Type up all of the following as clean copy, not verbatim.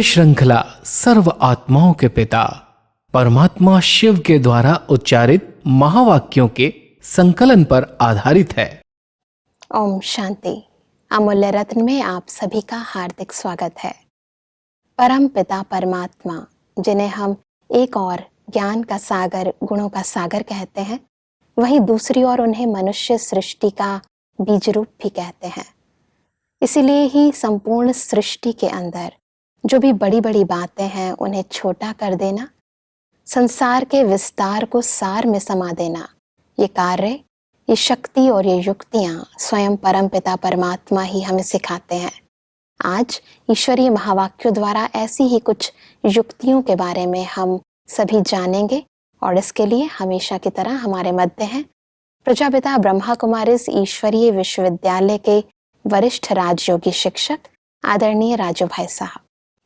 श्रृंखला सर्व आत्माओं के पिता परमात्मा शिव के द्वारा उच्चारित महावाक्यों के संकलन पर आधारित है। ओम शांति। अमूल्य रत्न में आप सभी का हार्दिक स्वागत है। परम पिता परमात्मा, जिन्हें हम एक और ज्ञान का सागर, गुणों का सागर कहते हैं, वहीं दूसरी ओर उन्हें मनुष्य सृष्टि का बीज रूप भी कहते हैं। इसीलिए ही संपूर्ण सृष्टि के अंदर जो भी बड़ी बड़ी बातें हैं उन्हें छोटा कर देना, संसार के विस्तार को सार में समा देना, ये कार्य, ये शक्ति और ये युक्तियां स्वयं परम पिता परमात्मा ही हमें सिखाते हैं। आज ईश्वरीय महावाक्यों द्वारा ऐसी ही कुछ युक्तियों के बारे में हम सभी जानेंगे और इसके लिए हमेशा की तरह हमारे मध्य हैं प्रजापिता ब्रह्मा कुमारीज ईश्वरीय विश्वविद्यालय के वरिष्ठ राजयोगी शिक्षक आदरणीय राजू भाई साहब।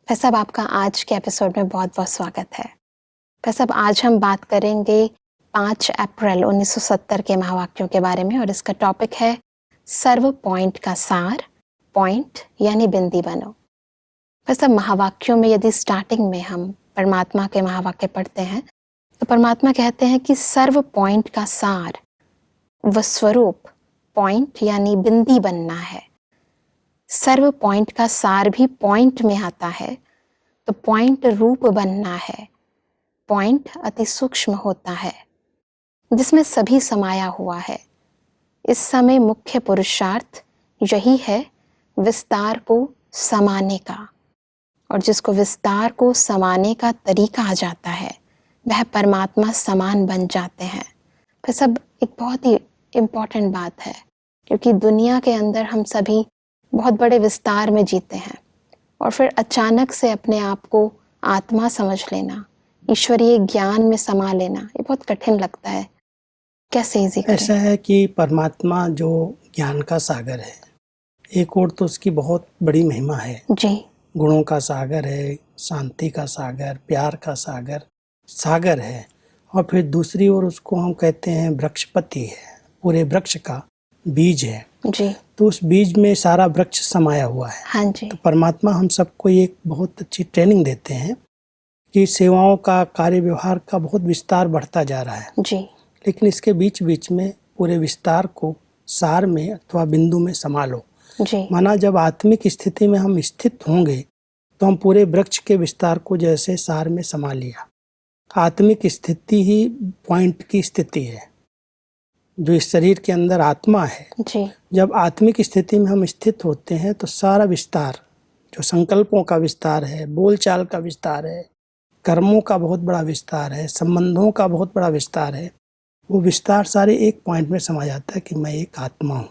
भाई साहब, आपका आज के एपिसोड में बहुत बहुत स्वागत है। भाई साहब, आज हम बात करेंगे 5 अप्रैल 1970 के महावाक्यों के बारे में और इसका टॉपिक है सर्व पॉइंट का सार, पॉइंट यानी बिंदी बनो। भाई साहब, महावाक्यों में यदि स्टार्टिंग में हम परमात्मा के महावाक्य पढ़ते हैं तो परमात्मा कहते हैं कि सर्व पॉइंट का सार व स्वरूप, पॉइंट यानी बिंदी बनना है। सर्व पॉइंट का सार भी पॉइंट में आता है, तो पॉइंट रूप बनना है। पॉइंट अति सूक्ष्म होता है जिसमें सभी समाया हुआ है। इस समय मुख्य पुरुषार्थ यही है, विस्तार को समाने का, और जिसको विस्तार को समाने का तरीका आ जाता है वह परमात्मा समान बन जाते हैं। फिर सब एक बहुत ही इम्पॉर्टेंट बात है, क्योंकि दुनिया के अंदर हम सभी बहुत बड़े विस्तार में जीते हैं और फिर अचानक से अपने आप को आत्मा समझ लेना, ईश्वरीय ज्ञान में समा लेना, ये बहुत कठिन लगता है। कैसे इजी करें? ऐसा है कि परमात्मा जो ज्ञान का सागर है, एक और तो उसकी बहुत बड़ी महिमा है जी। गुणों का सागर है, शांति का सागर, प्यार का सागर, सागर है। और फिर दूसरी ओर उसको हम कहते हैं वृक्षपति है, पूरे वृक्ष का बीज है जी। तो उस बीज में सारा वृक्ष समाया हुआ है। हाँ जी। तो परमात्मा हम सबको एक बहुत अच्छी ट्रेनिंग देते हैं कि सेवाओं का, कार्य व्यवहार का बहुत विस्तार बढ़ता जा रहा है जी। लेकिन इसके बीच बीच में पूरे विस्तार को सार में अथवा बिंदु में समा लो। जी। माना जब आत्मिक स्थिति में हम स्थित होंगे तो हम पूरे वृक्ष के विस्तार को जैसे सार में समा लिया। आत्मिक स्थिति ही पॉइंट की स्थिति है, जो इस शरीर के अंदर आत्मा है। जी। जब आत्मिक स्थिति में हम स्थित होते हैं तो सारा विस्तार, जो संकल्पों का विस्तार है, बोलचाल का विस्तार है, कर्मों का बहुत बड़ा विस्तार है, संबंधों का बहुत बड़ा विस्तार है, वो विस्तार सारे एक पॉइंट में समा जाता है कि मैं एक आत्मा हूँ,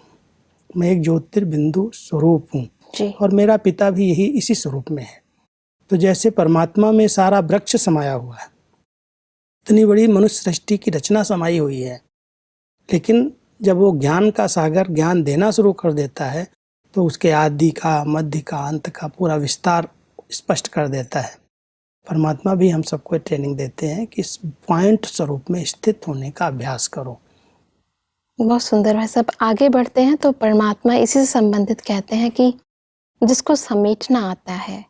मैं एक ज्योतिर्बिंदु स्वरूप हूँ और मेरा पिता भी यही इसी स्वरूप में है। तो जैसे परमात्मा में सारा वृक्ष समाया हुआ है, इतनी बड़ी मनुष्य सृष्टि की रचना समाई हुई है, लेकिन जब वो ज्ञान का सागर ज्ञान देना शुरू कर देता है तो उसके आदि का, मध्य का, अंत का पूरा विस्तार स्पष्ट कर देता है। परमात्मा भी हम सबको ट्रेनिंग देते हैं कि इस पॉइंट स्वरूप में स्थित होने का अभ्यास करो। बहुत सुंदर है। सब आगे बढ़ते हैं तो परमात्मा इसी से संबंधित कहते हैं कि जिसको समेटना आता है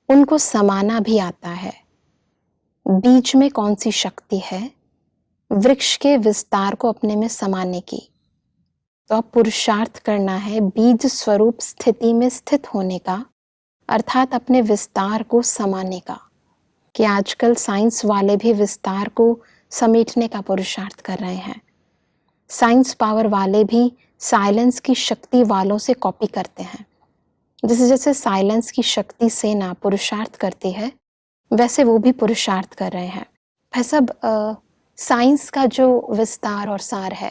उनको समाना भी आता है। बीज में कौन सी शक्ति है वृक्ष के विस्तार को अपने में समाने की? तो अब पुरुषार्थ करना है बीज स्वरूप स्थिति में स्थित होने का, अर्थात अपने विस्तार को समाने का। कि आजकल साइंस वाले भी विस्तार को समेटने का पुरुषार्थ कर रहे हैं। साइंस पावर वाले भी साइलेंस की शक्ति वालों से कॉपी करते हैं। जैसे जैसे साइलेंस की शक्ति सेना पुरुषार्थ करती है वैसे वो भी पुरुषार्थ कर रहे हैं। भाई साहब, साइंस का जो विस्तार और सार है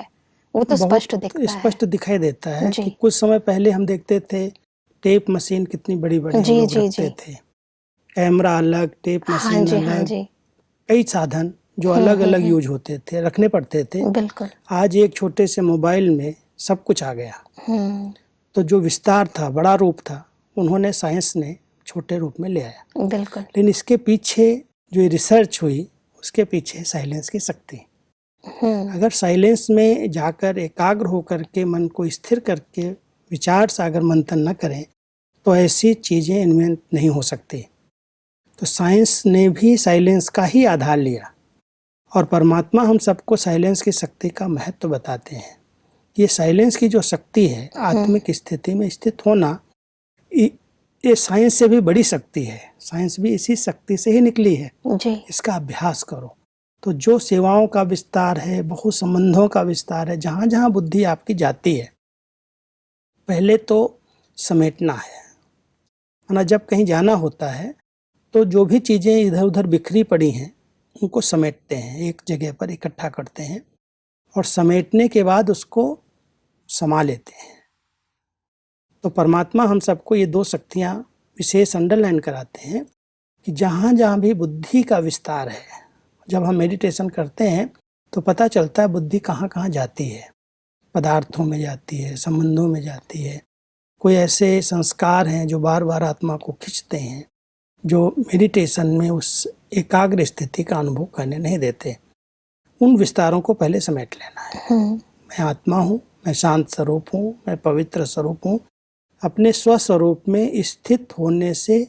वो तो स्पष्ट दिखाई देता है कि कुछ समय पहले हम देखते थे टेप मशीन कितनी बड़ी बड़ी रखते थे, कैमरा अलग, टेप मशीन अलग, कई साधन जो अलग अलग यूज होते थे, रखने पड़ते थे। बिल्कुल। आज एक छोटे से मोबाइल में सब कुछ आ गया। तो जो विस्तार था, बड़ा रूप था, उन्होंने साइंस ने छोटे रूप में ले आया। बिल्कुल। लेकिन इसके पीछे जो रिसर्च हुई उसके पीछे साइलेंस की शक्ति। अगर साइलेंस में जाकर एकाग्र होकर के मन को स्थिर करके विचार सागर मंथन न करें तो ऐसी चीजें इन्वेंट नहीं हो सकती। तो साइंस ने भी साइलेंस का ही आधार लिया और परमात्मा हम सबको साइलेंस की शक्ति का महत्व बताते हैं। ये साइलेंस की जो शक्ति है, आत्मिक स्थिति में स्थित होना, ये साइंस से भी बड़ी शक्ति है। साइंस भी इसी शक्ति से ही निकली है। जी। इसका अभ्यास करो तो जो सेवाओं का विस्तार है, बहु संबंधों का विस्तार है, जहाँ जहाँ बुद्धि आपकी जाती है, पहले तो समेटना है। माना जब कहीं जाना होता है तो जो भी चीज़ें इधर उधर बिखरी पड़ी हैं उनको समेटते हैं, एक जगह पर इकट्ठा करते हैं और समेटने के बाद उसको समा लेते हैं। तो परमात्मा हम सबको ये दो शक्तियाँ विशेष अंडरलाइन कराते हैं कि जहाँ जहाँ भी बुद्धि का विस्तार है, जब हम मेडिटेशन करते हैं तो पता चलता है बुद्धि कहाँ कहाँ जाती है। पदार्थों में जाती है, संबंधों में जाती है। कोई ऐसे संस्कार हैं जो बार बार आत्मा को खींचते हैं, जो मेडिटेशन में उस एकाग्र स्थिति का अनुभव करने नहीं देते। उन विस्तारों को पहले समेट लेना है। मैं आत्मा हूँ, मैं शांत स्वरूप हूँ, मैं पवित्र स्वरूप हूँ। अपने स्वस्वरूप में स्थित होने से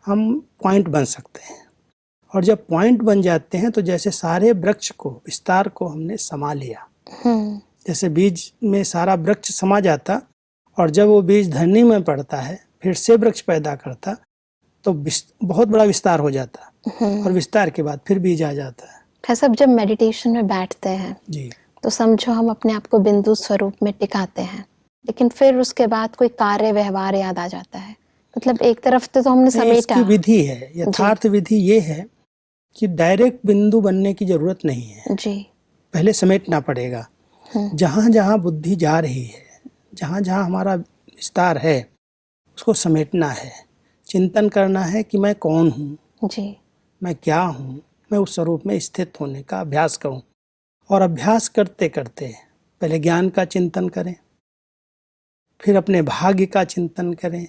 हम पॉइंट बन सकते हैं और जब पॉइंट बन जाते हैं तो जैसे सारे वृक्ष को, विस्तार को हमने समा लिया। जैसे बीज में सारा वृक्ष समा जाता और जब वो बीज धरनी में पड़ता है, फिर से वृक्ष पैदा करता, तो बहुत बड़ा विस्तार हो जाता और विस्तार के बाद फिर बीज आ जाता है। फिर सब जब मेडिटेशन में बैठते हैं जी, तो समझो हम अपने आप को बिंदु स्वरूप में टिकाते हैं, लेकिन फिर उसके बाद कोई कार्य व्यवहार याद आ जाता है। मतलब एक तरफ तो हमने समेटा। इसकी विधि है, यथार्थ विधि ये है कि डायरेक्ट बिंदु बनने की जरूरत नहीं है जी। पहले समेटना पड़ेगा। जहाँ जहाँ बुद्धि जा रही है, जहाँ जहाँ हमारा विस्तार है, उसको समेटना है। चिंतन करना है कि मैं कौन हूँ जी, मैं क्या हूँ, मैं उस स्वरूप में स्थित होने का अभ्यास करूँ। और अभ्यास करते करते पहले ज्ञान का चिंतन करें, फिर अपने भाग्य का चिंतन करें,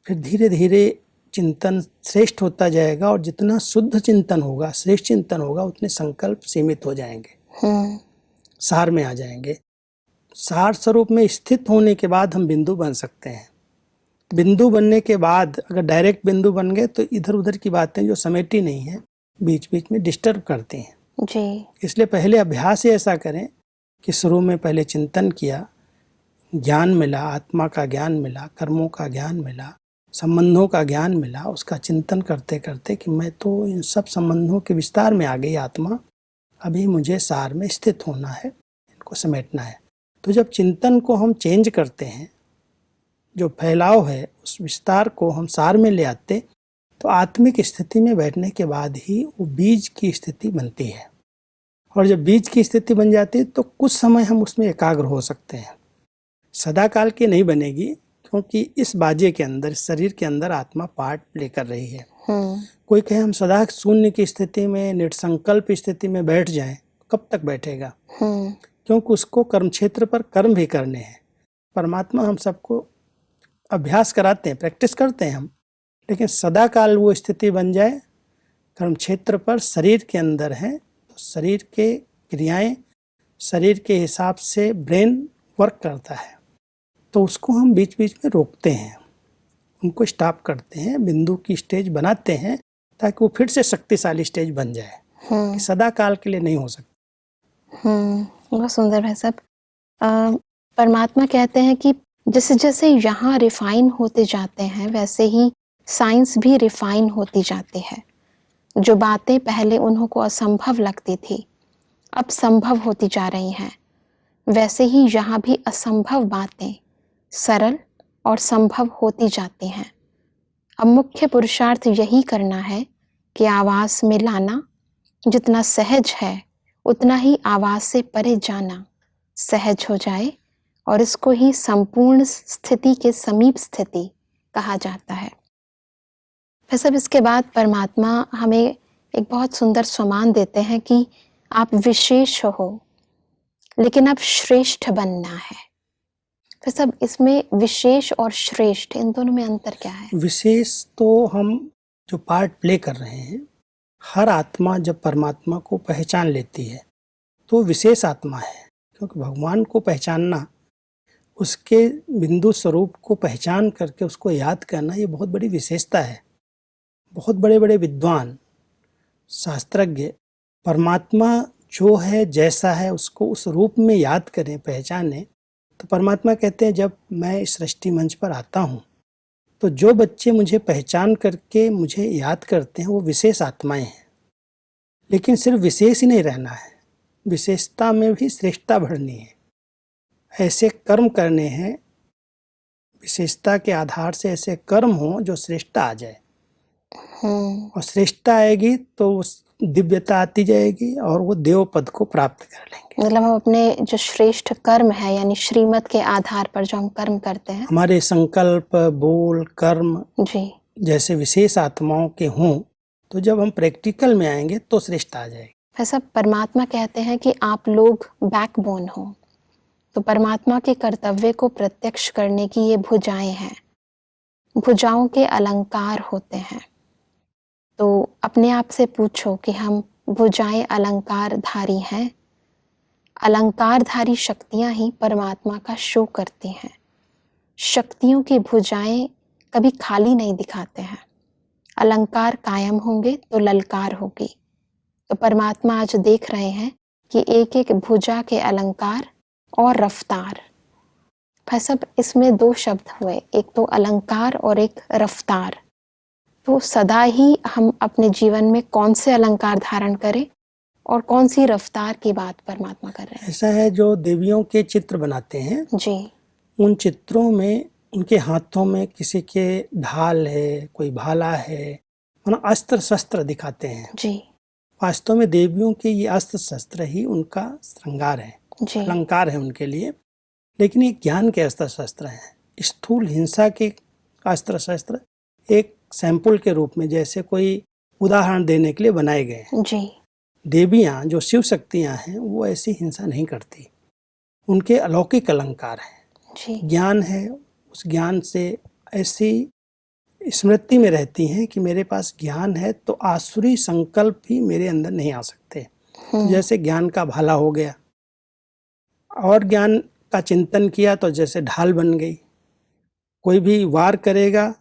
फिर धीरे धीरे चिंतन श्रेष्ठ होता जाएगा और जितना शुद्ध चिंतन होगा, श्रेष्ठ चिंतन होगा, उतने संकल्प सीमित हो जाएंगे, सार में आ जाएंगे। सार स्वरूप में स्थित होने के बाद हम बिंदु बन सकते हैं। बिंदु बनने के बाद अगर डायरेक्ट बिंदु बन गए तो इधर उधर की बातें जो समेटी नहीं है बीच बीच में डिस्टर्ब करती हैं जी। इसलिए पहले अभ्यास ही ऐसा करें कि शुरू में पहले चिंतन किया, ज्ञान मिला, आत्मा का ज्ञान मिला, कर्मों का ज्ञान मिला, संबंधों का ज्ञान मिला। उसका चिंतन करते करते कि मैं तो इन सब संबंधों के विस्तार में आ गई आत्मा, अभी मुझे सार में स्थित होना है, इनको समेटना है। तो जब चिंतन को हम चेंज करते हैं, जो फैलाव है उस विस्तार को हम सार में ले आते, तो आत्मिक स्थिति में बैठने के बाद ही वो बीज की स्थिति बनती है। और जब बीज की स्थिति बन जाती है तो कुछ समय हम उसमें एकाग्र हो सकते हैं। सदा काल की नहीं बनेगी, क्योंकि इस बाजे के अंदर, इस शरीर के अंदर आत्मा पार्ट प्ले कर रही है। कोई कहे हम सदा शून्य की स्थिति में, निसंकल्प स्थिति में बैठ जाएं, कब तक बैठेगा? क्योंकि उसको कर्म क्षेत्र पर कर्म भी करने हैं। परमात्मा हम सबको अभ्यास कराते हैं, प्रैक्टिस करते हैं हम, लेकिन सदा काल वो स्थिति बन जाए, कर्म क्षेत्र पर शरीर के अंदर है तो शरीर के क्रियाएं, शरीर के हिसाब से ब्रेन वर्क करता है, तो उसको हम बीच बीच में रोकते हैं, उनको स्टॉप करते हैं, बिंदु की स्टेज बनाते हैं ताकि वो फिर से शक्तिशाली स्टेज बन जाए। कि सदा काल के लिए नहीं हो सकता। बहुत सुंदर है सब। परमात्मा कहते हैं कि जैसे जैसे यहाँ रिफाइन होते जाते हैं वैसे ही साइंस भी रिफाइन होती जाती है। जो बातें पहले उन्हों को असंभव लगती थी अब संभव होती जा रही हैं, वैसे ही यहाँ भी असंभव बातें सरल और संभव होती जाती हैं। अब मुख्य पुरुषार्थ यही करना है कि आवाज़ में लाना, जितना सहज है उतना ही आवाज़ से परे जाना सहज हो जाए, और इसको ही संपूर्ण स्थिति के समीप स्थिति कहा जाता है। फिर सब इसके बाद परमात्मा हमें एक बहुत सुंदर सम्मान देते हैं कि आप विशेष हो लेकिन अब श्रेष्ठ बनना है। फिर सब इसमें विशेष और श्रेष्ठ इन दोनों में अंतर क्या है? विशेष तो हम जो पार्ट प्ले कर रहे हैं, हर आत्मा जब परमात्मा को पहचान लेती है तो विशेष आत्मा है, क्योंकि भगवान को पहचानना, उसके बिंदु स्वरूप को पहचान करके उसको याद करना, ये बहुत बड़ी विशेषता है। बहुत बड़े बड़े विद्वान, शास्त्रज्ञ परमात्मा जो है, जैसा है, उसको उस रूप में याद करें, पहचानें। तो परमात्मा कहते हैं जब मैं इस सृष्टि मंच पर आता हूँ तो जो बच्चे मुझे पहचान करके मुझे याद करते हैं वो विशेष आत्माएं हैं। लेकिन सिर्फ विशेष ही नहीं रहना है, विशेषता में भी श्रेष्ठता बढ़नी है। ऐसे कर्म करने हैं, विशेषता के आधार से ऐसे कर्म हो जो श्रेष्ठता आ जाए, और श्रेष्ठता आएगी तो उस दिव्यता आती जाएगी और वो देव पद को प्राप्त कर लेंगे। मतलब हम अपने जो श्रेष्ठ कर्म है यानी श्रीमत के आधार पर जो हम कर्म करते हैं, हमारे संकल्प, बोल, कर्म जी, जैसे विशेष आत्माओं के हों तो जब हम प्रैक्टिकल में आएंगे तो श्रेष्ठता आ जाएगी। ऐसा परमात्मा कहते हैं कि आप लोग बैकबोन हो, तो परमात्मा के कर्तव्य को प्रत्यक्ष करने की ये भुजाएं हैं, भुजाओं के अलंकार होते हैं। तो अपने आप से पूछो कि हम भुजाएं अलंकारधारी हैं। अलंकारधारी शक्तियां ही परमात्मा का शो करती हैं। शक्तियों की भुजाएं कभी खाली नहीं दिखाते हैं। अलंकार कायम होंगे तो ललकार होगी। तो परमात्मा आज देख रहे हैं कि एक एक भुजा के अलंकार और रफ्तार। भाई साहब, इसमें दो शब्द हुए, एक तो अलंकार और एक रफ्तार। तो सदा ही हम अपने जीवन में कौन से अलंकार धारण करें और कौन सी रफ्तार की बात परमात्मा कर रहे हैं? ऐसा है, जो देवियों के चित्र बनाते हैं जी, उन चित्रों में उनके हाथों में किसी के ढाल है, कोई भाला है, मतलब अस्त्र शस्त्र दिखाते हैं। जी, वास्तव में देवियों के ये अस्त्र शस्त्र ही उनका श्रृंगार है, जी, अलंकार है उनके लिए। लेकिन ये ज्ञान के अस्त्र शस्त्र हैं। स्थूल हिंसा के अस्त्र शस्त्र एक सैंपल के रूप में, जैसे कोई उदाहरण देने के लिए बनाए गए हैं। जी, देवियाँ जो शिव शक्तियाँ हैं वो ऐसी हिंसा नहीं करती, उनके अलौकिक अलंकार हैं, जी, ज्ञान है। उस ज्ञान से ऐसी स्मृति में रहती हैं कि मेरे पास ज्ञान है तो आसुरी संकल्प भी मेरे अंदर नहीं आ सकते। तो जैसे ज्ञान का भाला हो गया और ज्ञान का चिंतन किया तो जैसे ढाल बन गई। कोई भी वार करेगा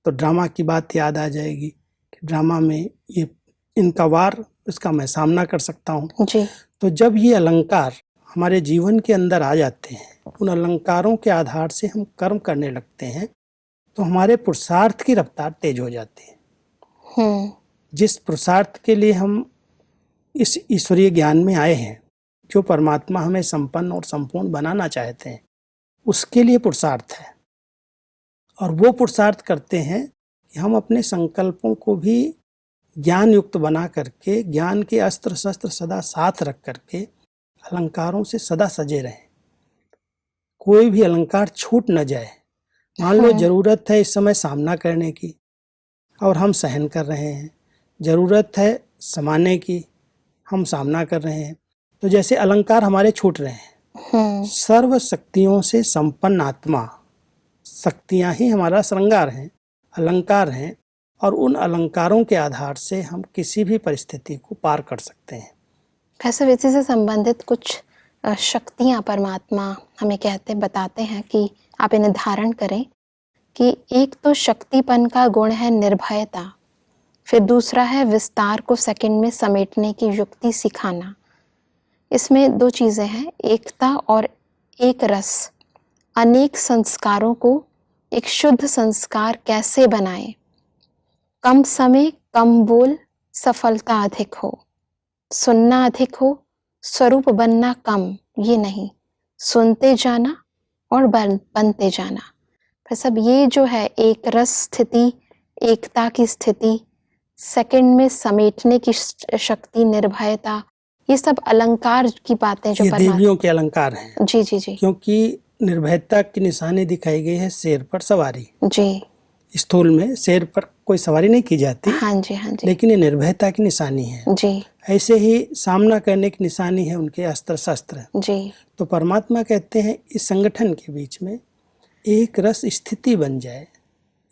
तो ड्रामा की बात याद आ जाएगी कि ड्रामा में ये इनका वार, इसका मैं सामना कर सकता हूँ। जी, तो जब ये अलंकार हमारे जीवन के अंदर आ जाते हैं, उन अलंकारों के आधार से हम कर्म करने लगते हैं, तो हमारे पुरुषार्थ की रफ्तार तेज हो जाती है। जिस पुरुषार्थ के लिए हम इस ईश्वरीय ज्ञान में आए हैं, जो परमात्मा हमें संपन्न और संपूर्ण बनाना चाहते हैं, उसके लिए पुरुषार्थ है। और वो पुरुषार्थ करते हैं कि हम अपने संकल्पों को भी ज्ञान युक्त बना करके, ज्ञान के अस्त्र शस्त्र सदा साथ रख करके अलंकारों से सदा सजे रहें। कोई भी अलंकार छूट न जाए। मान लो जरूरत है इस समय सामना करने की और हम सहन कर रहे हैं, जरूरत है समाने की, हम सामना कर रहे हैं, तो जैसे अलंकार हमारे छूट रहे हैं। सर्व शक्तियों से संपन्न आत्मा, शक्तियां ही हमारा श्रृंगार हैं, अलंकार हैं, और उन अलंकारों के आधार से हम किसी भी परिस्थिति को पार कर सकते हैं। ऐसे इसी से संबंधित कुछ शक्तियाँ परमात्मा हमें बताते हैं कि आप इन्हें धारण करें। कि एक तो शक्तिपन का गुण है निर्भयता, फिर दूसरा है विस्तार को सेकंड में समेटने की युक्ति सिखाना। इसमें दो चीज़ें हैं, एकता और एक रस। अनेक संस्कारों को एक शुद्ध संस्कार कैसे बनाएं? कम समय कम बोल, सफलता अधिक हो। सुनना अधिक हो, स्वरूप बनना कम, ये नहीं, सुनते जाना और बनते जाना। फिर सब ये जो है एक रस स्थिति, एकता की स्थिति, सेकंड में समेटने की शक्ति, निर्भयता, ये सब अलंकार की बातें जो देवियों के अलंकार हैं। जी जी जी। क्योंकि निर्भयता की निशानी दिखाई गई है शेर पर सवारी। जी। स्थूल में शेर पर कोई सवारी नहीं की जाती। हाँ जी, हाँ जी। लेकिन ये निर्भयता की निशानी है। जी। ऐसे ही सामना करने की निशानी है उनके अस्त्र शस्त्र। जी। तो परमात्मा कहते हैं इस संगठन के बीच में एक रस स्थिति बन जाए,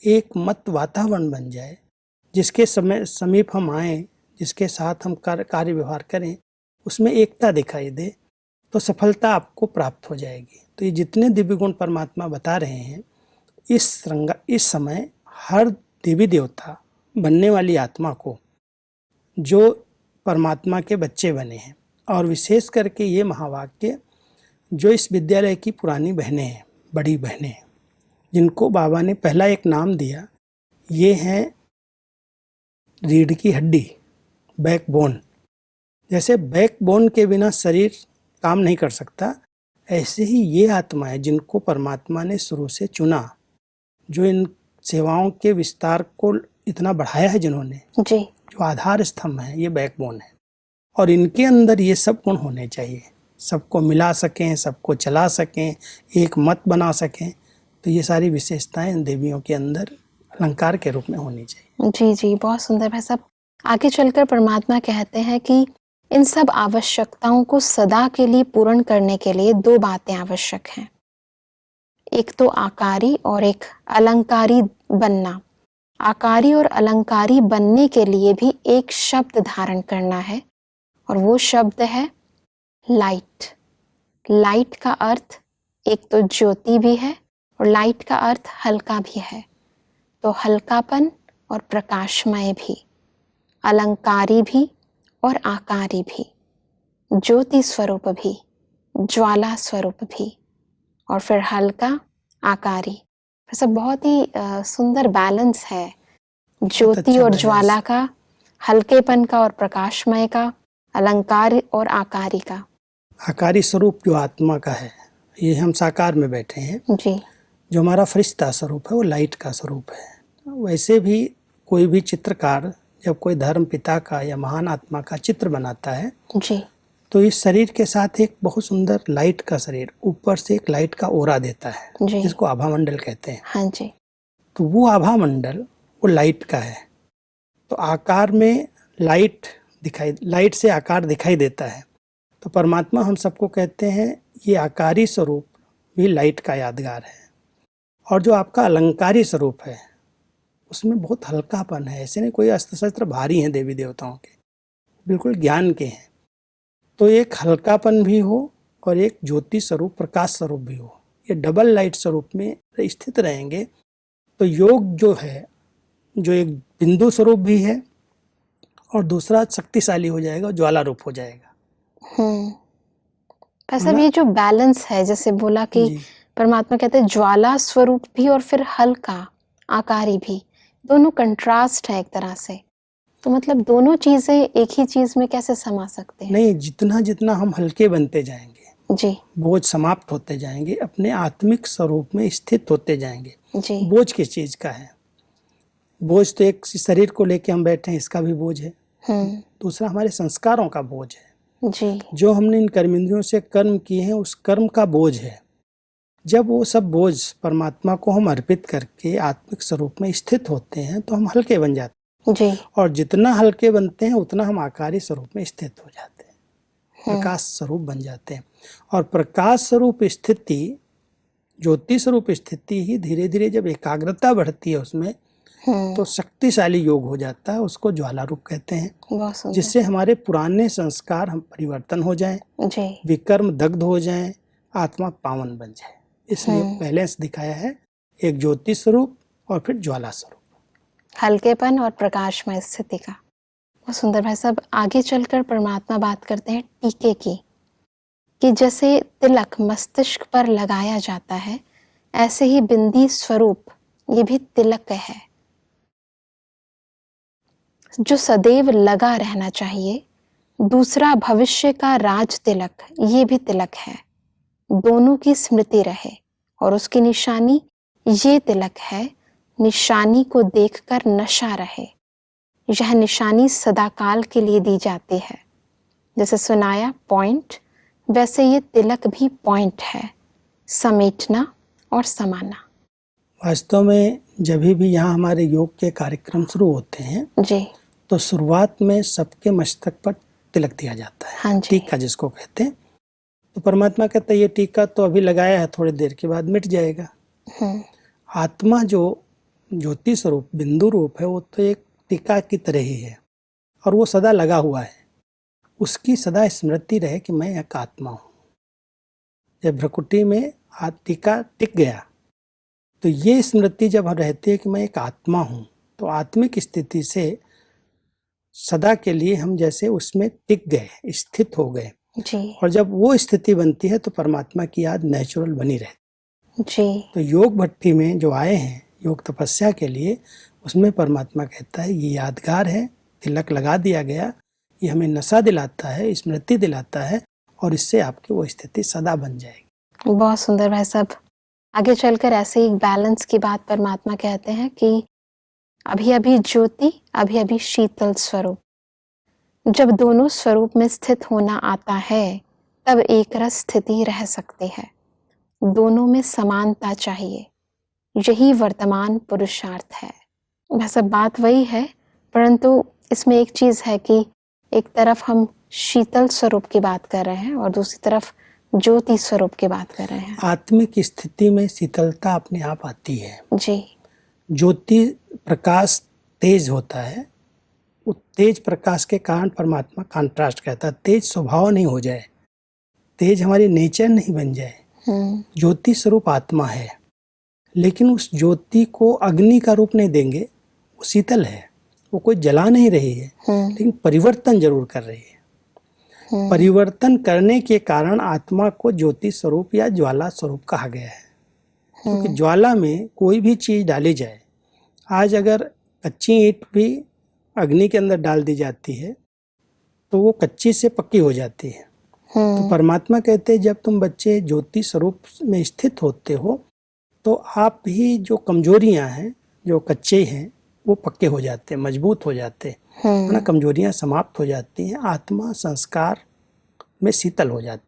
एक मत वातावरण बन जाए, जिसके समीप हम आए, जिसके साथ हम कार्य व्यवहार करें, उसमें एकता दिखाई दे, तो सफलता आपको प्राप्त हो जाएगी। तो ये जितने दिव्य गुण परमात्मा बता रहे हैं, इस समय हर देवी देवता बनने वाली आत्मा को जो परमात्मा के बच्चे बने हैं, और विशेष करके ये महावाक्य जो इस विद्यालय की पुरानी बहनें हैं, बड़ी बहनें हैं, जिनको बाबा ने पहला एक नाम दिया, ये हैं रीढ़ की हड्डी, बैकबोन। जैसे बैकबोन के बिना शरीर काम नहीं कर सकता, ऐसे ही ये आत्मा है जिनको परमात्मा ने शुरू से चुना, जो इन सेवाओं के विस्तार को इतना बढ़ाया है जिन्होंने, जी, जो आधार स्तंभ है, ये बैकबोन है। और इनके अंदर ये सब गुण होने चाहिए, सबको मिला सकें, सबको चला सकें, एक मत बना सकें। तो ये सारी विशेषताएं इन देवियों के अंदर अलंकार के रूप में होनी चाहिए। जी जी, बहुत सुंदर भाई साहब। आगे चलकर परमात्मा कहते हैं कि इन सब आवश्यकताओं को सदा के लिए पूर्ण करने के लिए दो बातें आवश्यक हैं, एक तो आकारी और एक अलंकारी बनना। आकारी और अलंकारी बनने के लिए भी एक शब्द धारण करना है, और वो शब्द है लाइट। लाइट का अर्थ एक तो ज्योति भी है और लाइट का अर्थ हल्का भी है। तो हल्कापन और प्रकाशमय भी, अलंकारी भी और आकारी भी, ज्योति स्वरूप भी, ज्वाला स्वरूप भी, और फिर हल्का आकारी। सब बहुत ही सुंदर बैलेंस है, ज्योति अच्छा और बैलेंस। ज्वाला का, हल्केपन का और प्रकाशमय का, अलंकार और आकारी का। आकारी स्वरूप जो आत्मा का है, ये हम साकार में बैठे हैं। जी जो हमारा फरिश्ता स्वरूप है वो लाइट का स्वरूप है। वैसे भी कोई भी चित्रकार जब कोई धर्म पिता का या महान आत्मा का चित्र बनाता है, जी तो इस शरीर के साथ एक बहुत सुंदर लाइट का शरीर, ऊपर से एक लाइट का ओरा देता है, जी, जिसको आभा मंडल कहते हैं। हाँ जी, तो वो आभा मंडल वो लाइट का है। तो आकार में लाइट से आकार दिखाई देता है। तो परमात्मा हम सबको कहते हैं ये आकारी स्वरूप भी लाइट का यादगार है। और जो आपका अलंकारी स्वरूप है उसमें बहुत हल्कापन है। ऐसे नहीं कोई अस्त्र शस्त्र भारी हैं देवी देवताओं के, बिल्कुल ज्ञान के हैं। तो एक हल्कापन भी हो और एक ज्योति स्वरूप, प्रकाश स्वरूप भी हो, ये डबल लाइट स्वरूप में स्थित रहेंगे। तो योग जो है, जो एक बिंदु स्वरूप भी है और दूसरा शक्तिशाली हो जाएगा, ज्वाला रूप हो जाएगा। सब ये जो बैलेंस है, जैसे बोला कि जी। परमात्मा कहते हैं ज्वाला स्वरूप भी और फिर हल्का आकारी भी, दोनों कंट्रास्ट है एक तरह से। तो मतलब दोनों चीजें एक ही चीज में कैसे समा सकते हैं? नहीं, जितना जितना हम हल्के बनते जाएंगे, जी बोझ समाप्त होते जाएंगे, अपने आत्मिक स्वरूप में स्थित होते जाएंगे। जी, बोझ किस चीज का है? बोझ तो एक शरीर को लेके हम बैठे हैं, इसका भी बोझ है। दूसरा हमारे संस्कारों का बोझ है, जी जो हमने इन कर्मेंद्रियों से कर्म किए हैं उस कर्म का बोझ है। जब वो सब बोझ परमात्मा को हम अर्पित करके आत्मिक स्वरूप में स्थित होते हैं तो हम हल्के बन जाते हैं। जी, और जितना हल्के बनते हैं उतना हम आकारी स्वरूप में स्थित हो जाते हैं, प्रकाश स्वरूप बन जाते हैं। और प्रकाश स्वरूप स्थिति, ज्योति स्वरूप स्थिति ही धीरे धीरे जब एकाग्रता बढ़ती है उसमें, तो शक्तिशाली योग हो जाता है। उसको ज्वाला रूप कहते हैं, बहुत सुंदर। जिससे हमारे पुराने संस्कार हम परिवर्तन हो जाएं, जी विकर्म दग्ध हो जाएं, आत्मा पावन बन जाए। इसलिए बैलेंस दिखाया है, एक ज्योति स्वरूप और फिर ज्वाला स्वरूप, हल्केपन और प्रकाशमय स्थिति का। बहुत सुंदर भाई साहब। आगे चलकर परमात्मा बात करते हैं टीके की, कि जैसे तिलक मस्तिष्क पर लगाया जाता है, ऐसे ही बिंदी स्वरूप ये भी तिलक है, जो सदैव लगा रहना चाहिए। दूसरा भविष्य का राज तिलक, ये भी तिलक है, दोनों की स्मृति रहे। और उसकी निशानी ये तिलक है, निशानी को देखकर नशा रहे। यह निशानी सदाकाल के लिए दी जाती है। जैसे सुनाया पॉइंट, वैसे ये तिलक भी पॉइंट है, समेटना और समाना। वास्तव में जब भी यहाँ हमारे योग के कार्यक्रम शुरू होते हैं जी तो शुरुआत में सबके मस्तक पर तिलक दिया जाता है, हाँ जी, टीका जिसको कहते हैं। तो परमात्मा कहता है ये टीका तो अभी लगाया है, थोड़ी देर के बाद मिट जाएगा। आत्मा जो ज्योति स्वरूप बिंदु रूप है वो तो एक टीका की तरह ही है और वो सदा लगा हुआ है। उसकी सदा स्मृति रहे कि मैं एक आत्मा हूँ। जब भ्रकुटी में टीका टिक गया तो ये स्मृति जब रहती है कि मैं एक आत्मा हूँ, तो आत्मिक स्थिति से सदा के लिए हम जैसे उसमें टिक गए, स्थित हो गए। जी और जब वो स्थिति बनती है तो परमात्मा की याद नेचुरल बनी रहती। जी तो योग भट्टी में जो आए हैं योग तपस्या के लिए, उसमें परमात्मा कहता है ये यादगार है, तिलक लगा दिया गया, ये हमें नशा दिलाता है, स्मृति दिलाता है, और इससे आपकी वो स्थिति सदा बन जाएगी। बहुत सुंदर भाई साहब। आगे चलकर ऐसे ही बैलेंस की बात परमात्मा कहते हैं कि अभी अभी ज्योति, अभी अभी शीतल स्वरूप। जब दोनों स्वरूप में स्थित होना आता है तब एक रस स्थिति रह सकती है। दोनों में समानता चाहिए, यही वर्तमान पुरुषार्थ है। वैसे बात वही है, परंतु इसमें एक चीज है कि एक तरफ हम शीतल स्वरूप की बात कर रहे हैं और दूसरी तरफ ज्योति स्वरूप की बात कर रहे हैं। आत्मिक स्थिति में शीतलता अपने आप आती है। जी ज्योति प्रकाश तेज होता है, वो तेज प्रकाश के कारण परमात्मा कॉन्ट्रास्ट कहता है, तेज स्वभाव नहीं हो जाए, तेज हमारी नेचर नहीं बन जाए। ज्योति स्वरूप आत्मा है, लेकिन उस ज्योति को अग्नि का रूप नहीं देंगे, वो शीतल है, वो कोई जला नहीं रही है, लेकिन परिवर्तन जरूर कर रही है। परिवर्तन करने के कारण आत्मा को ज्योति स्वरूप या ज्वाला स्वरूप कहा गया है। क्योंकि ज्वाला में कोई भी चीज डाली जाए, आज अगर कच्ची ईंट भी अग्नि के अंदर डाल दी जाती है तो वो कच्ची से पक्की हो जाती है। तो परमात्मा कहते हैं जब तुम बच्चे ज्योति स्वरूप में स्थित होते हो तो आप ही जो कमजोरियां हैं, जो कच्चे हैं, वो पक्के हो जाते हैं, मजबूत हो जाते हैं, ना कमजोरियां समाप्त हो जाती हैं, आत्मा संस्कार में शीतल हो जाती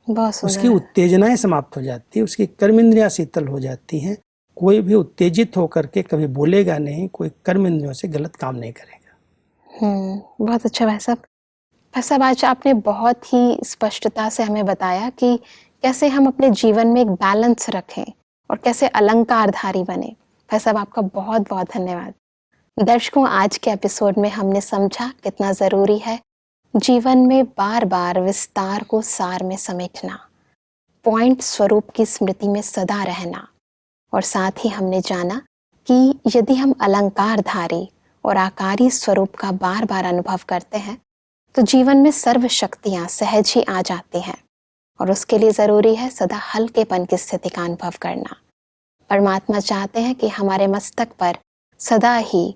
है, बहुत सुंदर। उसकी उत्तेजनाएं समाप्त हो जाती है, उसकी कर्म इंद्रियां शीतल हो जाती हैं। कोई भी उत्तेजित होकर के कभी बोलेगा नहीं, कोई कर्म इंद्रियों से गलत काम नहीं करेगा। बहुत अच्छा भाई साहब। भाई साहब, आज आपने बहुत ही स्पष्टता से हमें बताया कि कैसे हम अपने जीवन में एक बैलेंस रखें और कैसे अलंकारधारी बने। भाई साहब, आपका बहुत बहुत धन्यवाद। दर्शकों, आज के एपिसोड में हमने समझा कितना ज़रूरी है जीवन में बार बार विस्तार को सार में समेटना, पॉइंट स्वरूप की स्मृति में सदा रहना, और साथ ही हमने जाना कि यदि हम अलंकारधारी और आकारी स्वरूप का बार बार अनुभव करते हैं तो जीवन में सर्व शक्तियाँ सहज ही आ जाती हैं, और उसके लिए ज़रूरी है सदा हल्केपन की स्थिति का अनुभव करना। परमात्मा चाहते हैं कि हमारे मस्तक पर सदा ही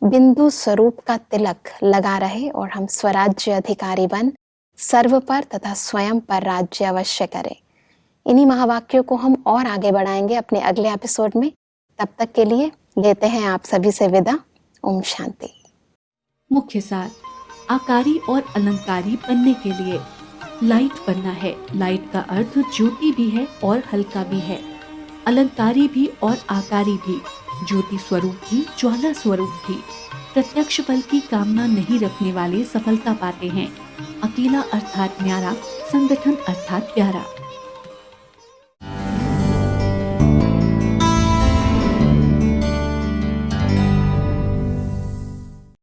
बिंदु स्वरूप का तिलक लगा रहे और हम स्वराज्य अधिकारी बन सर्व पर तथा स्वयं पर राज्य अवश्य करें। इन्हीं महावाक्यों को हम और आगे बढ़ाएंगे अपने अगले एपिसोड में। तब तक के लिए लेते हैं आप सभी से विदा। ओम शांति। मुख्य सार: आकारी और अलंकारी बनने के लिए लाइट बनना है। लाइट का अर्थ ज्योति भी है और हल्का भी है, अलंकारी भी और आकारी भी, ज्योति स्वरूप भी, ज्वाला स्वरूप भी। प्रत्यक्ष फल की कामना नहीं रखने वाले सफलता पाते हैं। अकेला अर्थात न्यारा, संगठन अर्थात प्यारा।